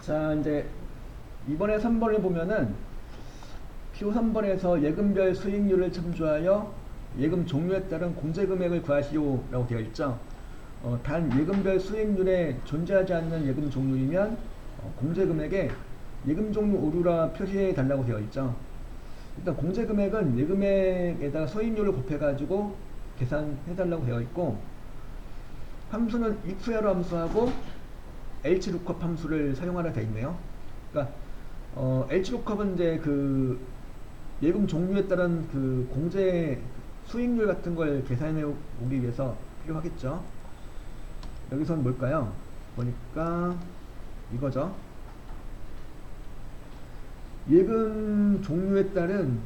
자, 이제 이번에 3번을 보면은 PO 3번에서 예금별 수익률을 참조하여 예금 종류에 따른 공제 금액을 구하시오라고 되어 있죠. 단 예금별 수익률에 존재하지 않는 예금 종류이면 공제 금액에 예금 종류 오류라 표시해 달라고 되어 있죠. 일단 공제 금액은 예금액에다가 수익률을 곱해가지고 계산해 달라고 되어 있고, 함수는 if야로 함수하고 hlookup 함수를 사용하라 되어 있네요. 그러니까 hlookup은 이제 그 예금 종류에 따른 그 공제 수익률 같은 걸 계산해 오기 위해서 필요하겠죠. 여기서는 뭘까요? 보니까 이거죠. 예금 종류에 따른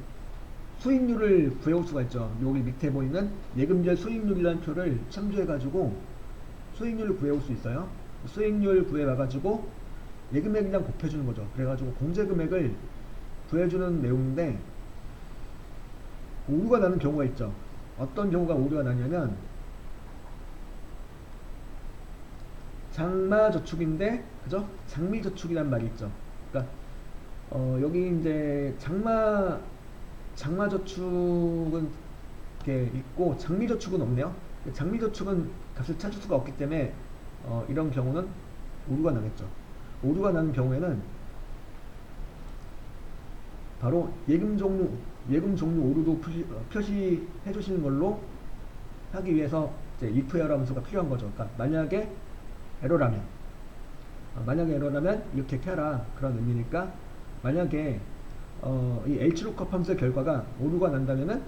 수익률을 구해올 수가 있죠. 여기 밑에 보이는 예금별 수익률이라는 표를 참조해가지고 수익률을 구해올 수 있어요. 수익률 구해와가지고 예금액이랑 곱해주는 거죠. 그래가지고 공제금액을 구해주는 내용인데, 오류가 나는 경우가 있죠. 어떤 경우가 오류가 나냐면, 장마저축인데, 그죠? 장미저축이란 말이 있죠. 그러니까 여기 이제 장마저축은 이렇게 있고 장미저축은 없네요. 장미저축은 값을 찾을 수가 없기 때문에 이런 경우는 오류가 나겠죠. 오류가 나는 경우에는 바로 예금 종류 오류도 표시해 주시는 걸로 하기 위해서 이제 if 에러 함수가 필요한 거죠. 그러니까 만약에 에러라면 이렇게 켜라, 그런 의미니까, 만약에 이 hlookup 함수의 결과가 오류가 난다면은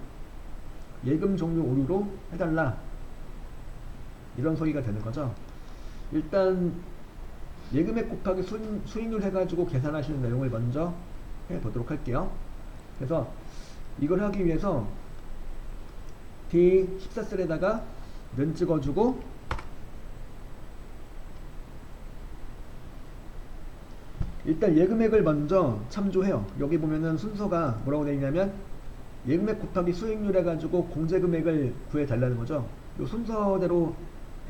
예금 종류 오류로 해달라, 이런 소리가 되는 거죠. 일단 예금액 곱하기 수익률 해가지고 계산하시는 내용을 먼저 해보도록 할게요. 그래서 이걸 하기 위해서 D14셀에다가 면 찍어주고, 일단 예금액을 먼저 참조해요. 여기 보면은 순서가 뭐라고 되어 있냐면 예금액 곱하기 수익률 해가지고 공제금액을 구해달라는 거죠. 이 순서대로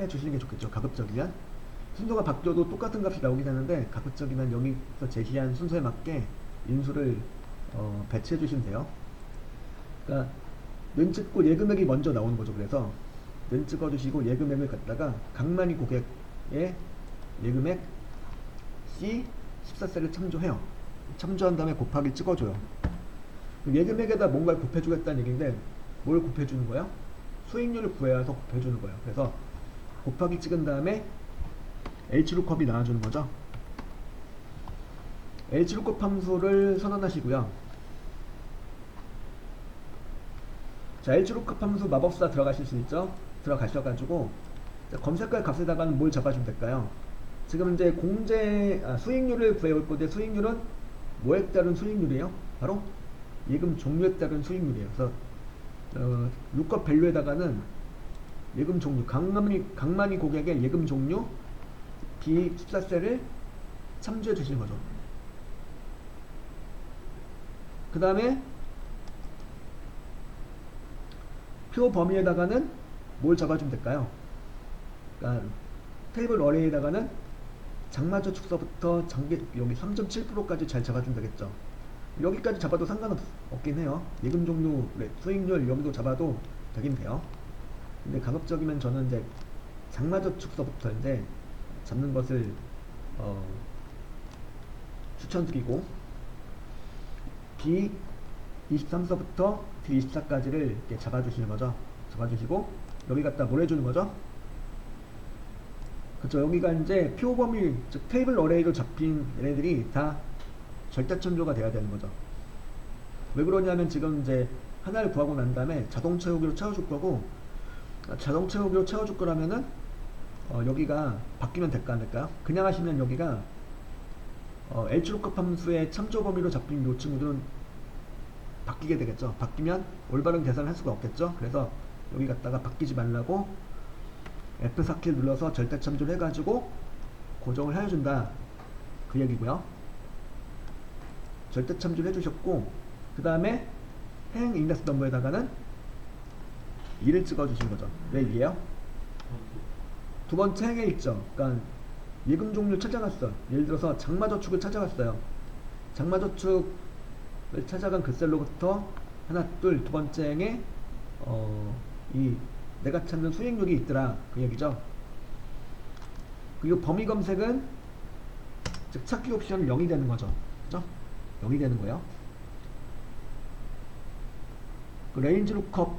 해주시는 게 좋겠죠. 가급적이면 순서가 바뀌어도 똑같은 값이 나오긴 하는데, 가급적이면 여기서 제시한 순서에 맞게 인수를 배치해 주시면 돼요. 그러니까 면 찍고 예금액이 먼저 나오는 거죠. 그래서 면 찍어 주시고 예금액을 갖다가 강만희 고객의 예금액 C14셀을 참조해요. 참조한 다음에 곱하기 찍어줘요. 예금액에다 뭔가를 곱해주겠다는 얘기인데, 뭘 곱해주는 거야? 수익률을 구해와서 곱해주는 거예요. 그래서 곱하기 찍은 다음에 hlookup 나와주는 거죠. hlookup 함수를 선언하시고요. 자, hlookup 함수 마법사 들어가실 수 있죠. 들어가셔가지고 검색할 값에다가는 뭘 잡아주면 될까요? 지금 이제 수익률을 구해올 건데, 수익률은 뭐에 따른 수익률이에요? 바로 예금 종류에 따른 수익률이에요. 그래서 lookup 밸류에다가는 예금 종류, 강만희 고객의 예금 종류 B14셀을 참조해 주시는 거죠. 그 다음에 표 범위에다가는 뭘 잡아주면 될까요? 그러니까 테이블 어레이에다가는 장마저축서부터 여기 3.7%까지 잘 잡아주면 되겠죠. 여기까지 잡아도 상관없긴 해요. 예금 종류, 수익률 여기도 잡아도 되긴 돼요. 근데 가급적이면 저는 이제 장마저축서부터 이제 잡는 것을 추천드리고, D23서부터 D24까지를 이렇게 잡아주시는 거죠. 잡아주시고 여기 갖다 뭘 해주는 거죠? 그쵸, 여기가 이제 표 범위, 즉 테이블 어레이로 잡힌 얘네들이 다 절대참조가 돼야 되는 거죠. 왜 그러냐면 지금 이제 하나를 구하고 난 다음에 자동 채우기로 채워줄 거고, 자동 채우기로 채워줄 거라면은 여기가 바뀌면 될까 안 될까요? 그냥 하시면 여기가 hlookup 함수의 참조 범위로 잡힌 요 친구들은 바뀌게 되겠죠. 바뀌면 올바른 계산을 할 수가 없겠죠. 그래서 여기 갖다가 바뀌지 말라고 F4키 눌러서 절대 참조를 해가지고 고정을 해준다, 그 얘기고요. 절대 참조를 해주셨고, 그 다음에 행 인덱스 넘버에다가는 2를 찍어주신 거죠. 왜 2예요? 두 번째 행에 있죠. 그러니까 예금 종류 찾아갔어. 예를 들어서 장마저축을 찾아갔어요. 장마저축을 찾아간 그 셀로부터 하나, 둘, 두 번째 행에 이 내가 찾는 수익률이 있더라 그 얘기죠. 그리고 범위 검색은 즉 찾기 옵션은 0이 되는 거죠. 그죠? 0이 되는 거예요. 그 레인지 룩컵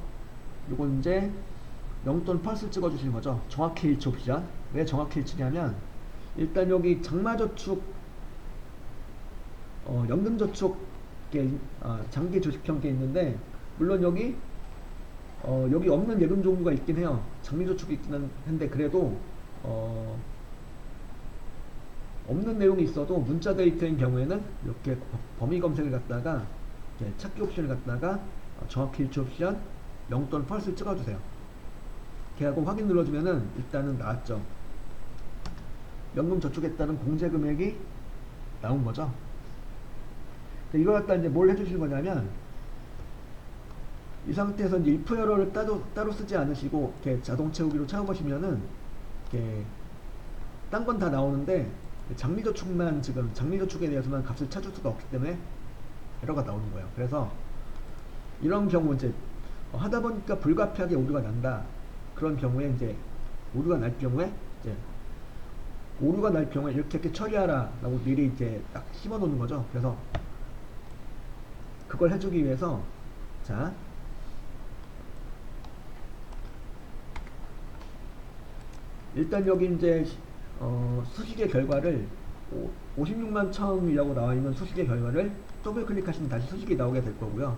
요거 이제 0 또는 펄스 찍어주시는 거죠. 정확히 일치 옵션. 왜 정확히 일치냐면 일단 여기 장마저축 연금저축 장기 주식형 게 있는데 물론 여기 여기 없는 예금 종류가 있긴 해요. 장기저축이 있긴 한데 그래도 없는 내용이 있어도 문자 데이터인 경우에는 이렇게 범위 검색을 갖다가 찾기 옵션을 갖다가 정확히 일치 옵션 0 또는 펄스 찍어주세요. 걔하고 확인 눌러주면은 일단은 나왔죠. 연금 저축했다는 공제 금액이 나온 거죠. 이거 갖다 이제 뭘 해주시는 거냐면 이 상태에서 이제 if 에러를 따로 쓰지 않으시고 이렇게 자동 채우기로 채워보시면은 이렇게 딴 건 다 나오는데 장미저축만 지금 장미저축에 대해서만 값을 찾을 수가 없기 때문에 에러가 나오는 거예요. 그래서 이런 경우 이제 하다 보니까 불가피하게 오류가 난다. 그런 경우에 이제 오류가 날 경우에 이렇게 처리하라 라고 미리 이제 딱 심어 놓는 거죠. 그래서 그걸 해주기 위해서 자 일단 여기 이제 수식의 결과를 56만 처음이라고 나와 있는 수식의 결과를 더블 클릭하시면 다시 수식이 나오게 될 거고요.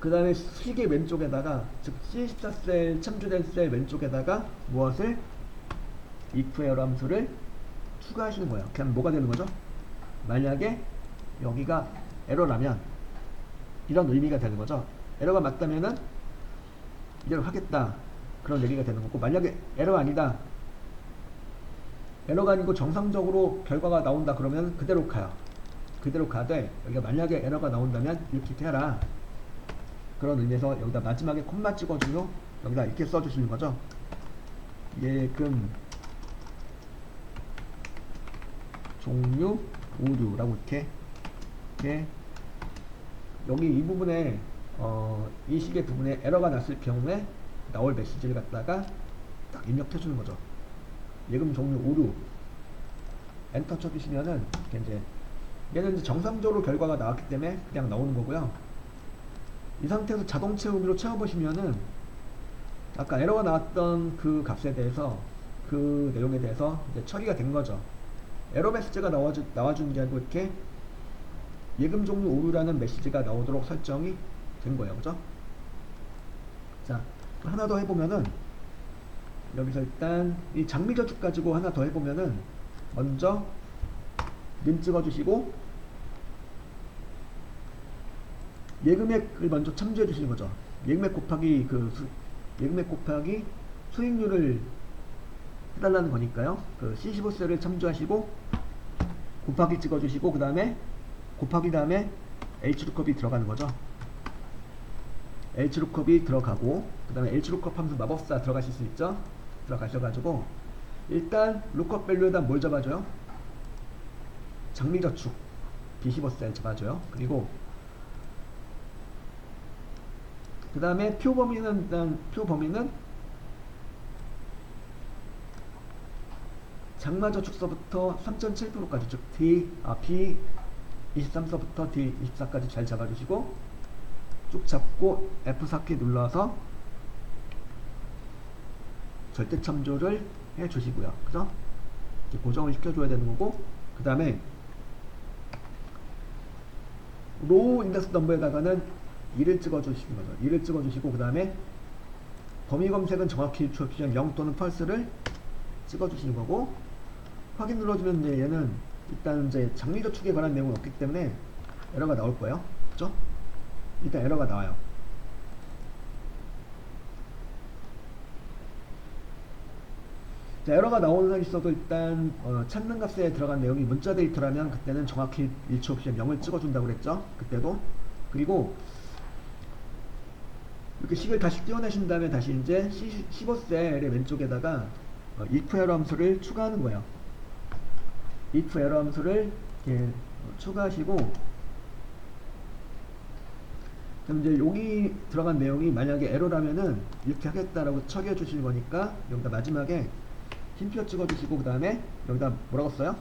그 다음에 수식의 왼쪽에다가 즉 C14셀 참조된 셀 왼쪽에다가 무엇을 if error 함수를 추가하시는 거예요. 그냥 뭐가 되는 거죠? 만약에 여기가 에러라면 이런 의미가 되는 거죠. 에러가 맞다면은 이대로 하겠다 그런 얘기가 되는 거고, 만약에 에러가 아니다, 에러가 아니고 정상적으로 결과가 나온다 그러면 그대로 가요. 그대로 가되 여기가 만약에 에러가 나온다면 이렇게 해라 그런 의미에서 여기다 마지막에 콤마 찍어주고 여기다 이렇게 써주시는 거죠. 예금 종류 오류라고 이렇게 여기 이 부분에 이 식의 부분에 에러가 났을 경우에 나올 메시지를 갖다가 딱 입력해 주는 거죠. 예금 종류 오류 엔터 쳐주시면은 이제 얘는 이제 정상적으로 결과가 나왔기 때문에 그냥 나오는 거고요. 이 상태에서 자동 채우기로 채워보시면은 아까 에러가 나왔던 그 값에 대해서 그 내용에 대해서 이제 처리가 된 거죠. 에러 메시지가 나와주는 게 아니고 이렇게 예금 종류 오류라는 메시지가 나오도록 설정이 된 거예요. 그죠? 자, 하나 더 해보면은 여기서 일단 이 장미저축 가지고 하나 더 해보면은 먼저 님 찍어주시고 예금액을 먼저 참조해 주시는 거죠. 예금액 곱하기 예금액 곱하기 수익률을 해달라는 거니까요. 그 C15셀을 참조하시고 곱하기 찍어주시고 그 다음에 곱하기 다음에 H룩컵이 들어가는 거죠. H룩컵이 들어가고 그 다음에 H룩컵 함수 마법사 들어가실 수 있죠. 들어가셔가지고 일단 룩컵 밸류에다 뭘 잡아줘요? 장미저축 B15셀 잡아줘요. 그리고 그 다음에 표 범위는 장마저축서부터 3.7%까지 즉 B23서부터 D24까지 잘 잡아주시고 쭉 잡고 F4키 눌러서 절대 참조를 해주시고요. 그죠? 이렇게 고정을 시켜줘야 되는 거고, 그 다음에 로우 인덱스 넘버에다가는 2를 찍어주시는 거죠. 2를 찍어주시고 그 다음에 범위 검색은 정확히 옵션 0 또는 펄스를 찍어주시는 거고, 확인 눌러주면 이제 얘는 일단 이제 장미저축에 관한 내용은 없기 때문에 에러가 나올 거예요. 그죠? 일단 에러가 나와요. 자, 에러가 나오는 한 있어도 일단 찾는 값에 들어간 내용이 문자 데이터라면 그때는 정확히 일치 옵션 0을 찍어준다고 그랬죠. 그때도. 그리고 이렇게 식을 다시 띄워내신 다음에 다시 이제 15셀의 왼쪽에다가 if 에러 함수를 추가하는 거예요. if 에러 함수를 이렇게 추가하시고, 그럼 이제 여기 들어간 내용이 만약에 에러라면은 이렇게 하겠다라고 처리해 주실 거니까 여기다 마지막에 힘표 찍어 주시고, 그 다음에 여기다 뭐라고 써요?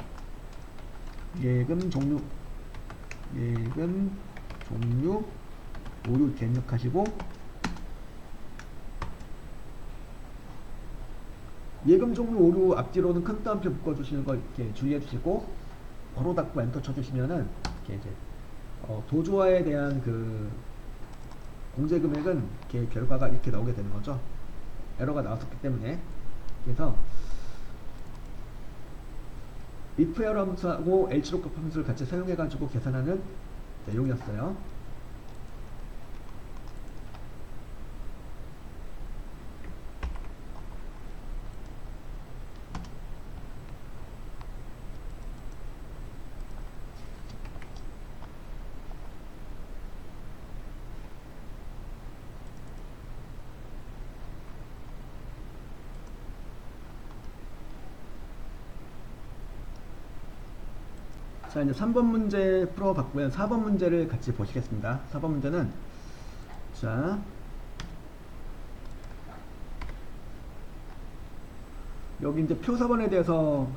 예금 종류 오류 입력하시고, 예금 종류 오류 앞뒤로는 큰 따옴표 묶어주시는 거 이렇게 주의해 주시고, 괄호 닫고 엔터 쳐주시면은 이렇게 이제 도조화에 대한 그 공제 금액은 이렇게 결과가 이렇게 나오게 되는 거죠. 에러가 나왔었기 때문에. 그래서 if 에러 함수하고 hlookup 함수를 같이 사용해 가지고 계산하는 내용이었어요. 자, 이제 3번 문제 풀어봤고요. 4번 문제를 같이 보시겠습니다. 4번 문제는, 자, 여기 이제 표 4번에 대해서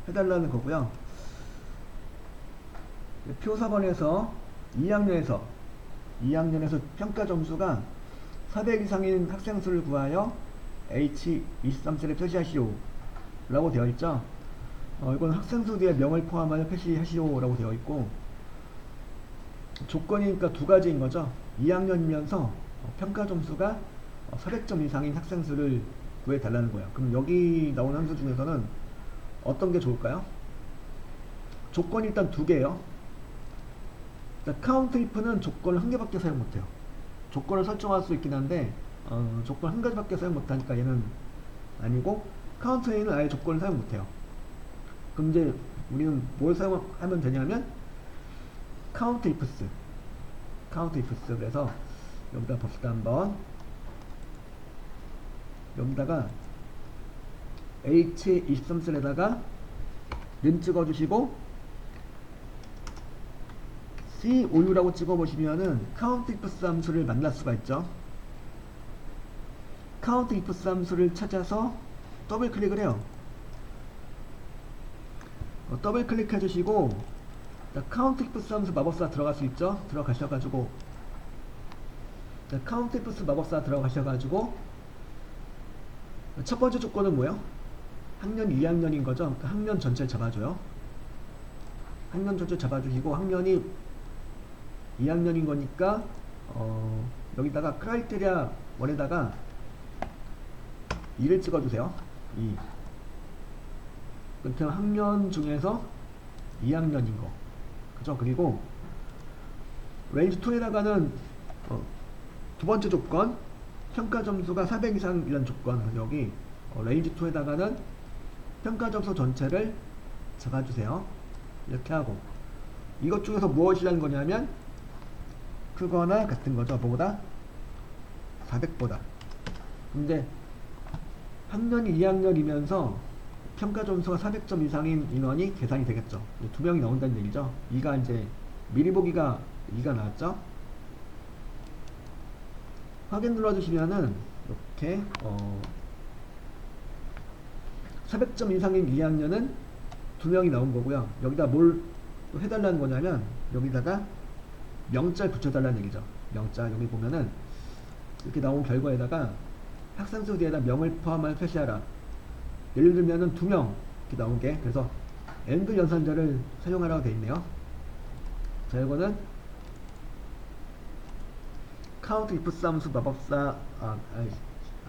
해달라는 거고요. 표 4번에서 2학년에서 평가 점수가 400 이상인 학생 수를 구하여 H23셀에 표시하시오 라고 되어 있죠. 이건 학생수 뒤에 명을 포함하여 표시하시오 라고 되어 있고, 조건이니까 두 가지인 거죠. 2학년이면서 평가 점수가 400점 이상인 학생수를 구해 달라는 거예요. 그럼 여기 나오는 함수 중에서는 어떤 게 좋을까요? 조건이 일단 두 개예요. 카운트 if는 조건을 한 개밖에 사용 못해요. 조건을 설정할 수 있긴 한데 조건 한 가지밖에 사용 못하니까 얘는 아니고, 카운트 a는 아예 조건을 사용 못해요. 그럼 이제 우리는 뭘 사용하면 되냐면 count ifs. 그래서 여기다 봅시다. 한번 여기다가 H23셀에다가 는 찍어주시고 C56라고 찍어보시면은 count ifs 함수를 만날 수가 있죠. count ifs 함수를 찾아서 더블 클릭을 해요. 더블 클릭해 주시고, count ifs 함수 마법사 들어갈 수 있죠? 들어가셔가지고, count ifs 마법사 들어가셔가지고, 첫 번째 조건은 뭐예요? 학년 2학년인 거죠? 그러니까 학년 전체를 잡아줘요. 학년 전체 잡아주시고, 학년이 2학년인 거니까, 여기다가 크라이테리아 원에다가 2를 찍어주세요. 2. 그럼 학년 중에서 2학년인 거. 그죠? 그리고 레인지 2에다가는 두 번째 조건, 평가 점수가 400 이상이라는 조건. 여기 레인지 2에다가는 평가 점수 전체를 잡아주세요. 이렇게 하고, 이것 중에서 무엇이라는 거냐면 크거나 같은 거죠. 뭐보다? 400보다. 근데 학년이 2학년이면서 평가 점수가 400점 이상인 인원이 계산이 되겠죠. 두 명이 나온다는 얘기죠. 2가 이제 미리 보기가 2가 나왔죠. 확인 눌러주시면은 이렇게 400점 이상인 2학년은 두 명이 나온 거고요. 여기다 뭘 또 해달라는 거냐면 여기다가 명자를 붙여달라는 얘기죠. 명자. 여기 보면은 이렇게 나온 결과에다가 학생수 뒤에다 명을 포함하여 표시하라. 예를 들면은 2명 이렇게 나오게. 그래서 AND 연산자를 사용하라고 되어 있네요. 자, 이거는 count ifs 함수 마법사가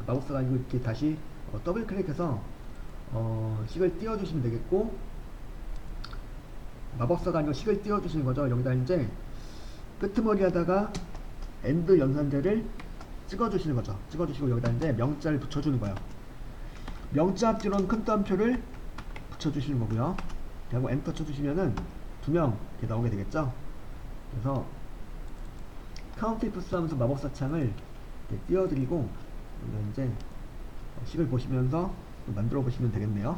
아니고 이렇게 다시 더블 클릭해서 식을 띄워주시면 되겠고, 마법사가 아니고 식을 띄워주시는 거죠. 여기다 이제 끄트머리에다가 AND 연산자를 찍어주시는 거죠. 찍어주시고 여기다 이제 명자를 붙여주는 거예요. 명자 앞뒤로는 큰 따옴표를 붙여주시는 거고요. 그리고 엔터 쳐주시면은 2명 이렇게 나오게 되겠죠. 그래서 count ifs 함수 마법사 창을 이렇게 띄워드리고, 여기다 이제 식을 보시면서 만들어 보시면 되겠네요.